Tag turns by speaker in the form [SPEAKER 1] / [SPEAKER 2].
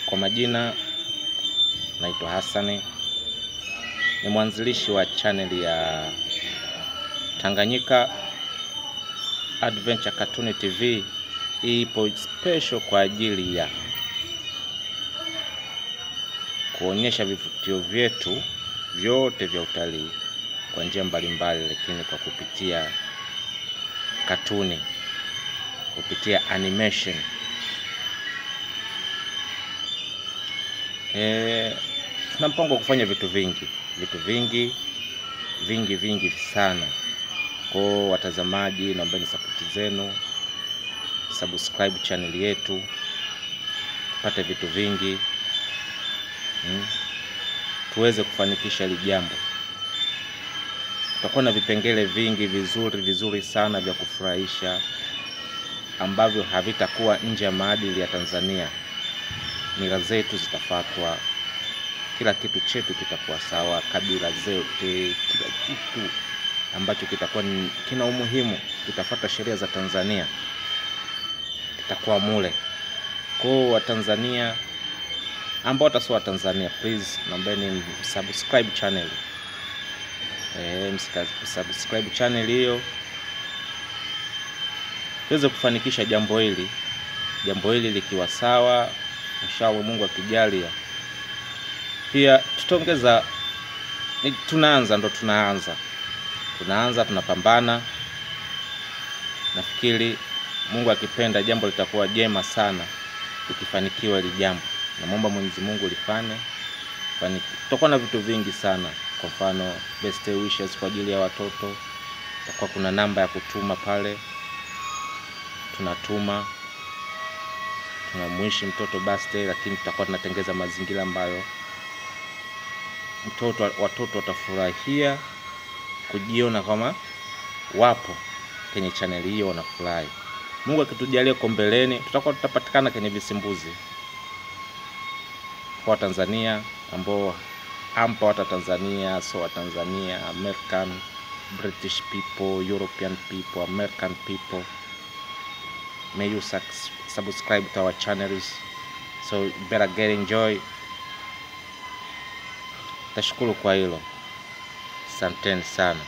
[SPEAKER 1] Kwa majina naitwa Hassan, ni mwanzilishi wa channel ya Tanganyika Adventure Cartoon TV. Hii ipo special kwa ajili ya kuonyesha vivutio vyetu vyote vya utalii kwa njia mbalimbali, lakini kwa kupitia katuni, kupitia animation. Tuna mpango kufanya vitu vingi sana. Kwa watazamaji, naombeni support zenu, subscribe channel yetu, tupate vitu vingi, tuweze kufanikisha hili jambo. Tutakuwa na vipengele vingi vizuri sana vya kufurahisha, ambavyo havitakuwa nje ya maadili ya Tanzania. Mila zetu zitafuatwa, kila kitu chetu kitakuwa sawa, kabila zote, kila kitu ambacho kitakuwa kina umuhimu, kitafuata sheria za Tanzania, kitakuwa mule. Kwa Watanzania ambao watasoa Tanzania, please naombeni subscribe channel. Subscribe channel hiyo tuweze kufanikisha jambo hili likiwa sawa, inshallah Mungu akijalia. Pia tutaongeza, tunaanza tunapambana. Nafikiri Mungu akipenda jambo litakuwa jema sana ukifanikiwa hili jambo. Naomba Mwenyezi Mungu lifanye. Tutakuwa na vitu vingi sana, kwa mfano birthday wishes kwa ajili ya watoto. Tutakuwa kuna namba ya kutuma pale, tunatuma, tunamwishi mtoto birthday, lakini tutakuwa tunatengeza mazingira ambayo watoto watafurahia kujiona kama wapo kwenye channel hiyo, wanafurahi. Mungu akitujalia kwa mbeleni tutapatikana kwenye visimbuzi kwa Tanzania, ambao ampa wata Tanzania, so wa Tanzania, American, British people, European people, American people. May you subscribe to our channels, so you better get enjoy. Tashukuru kwa hilo. Asanteni sana.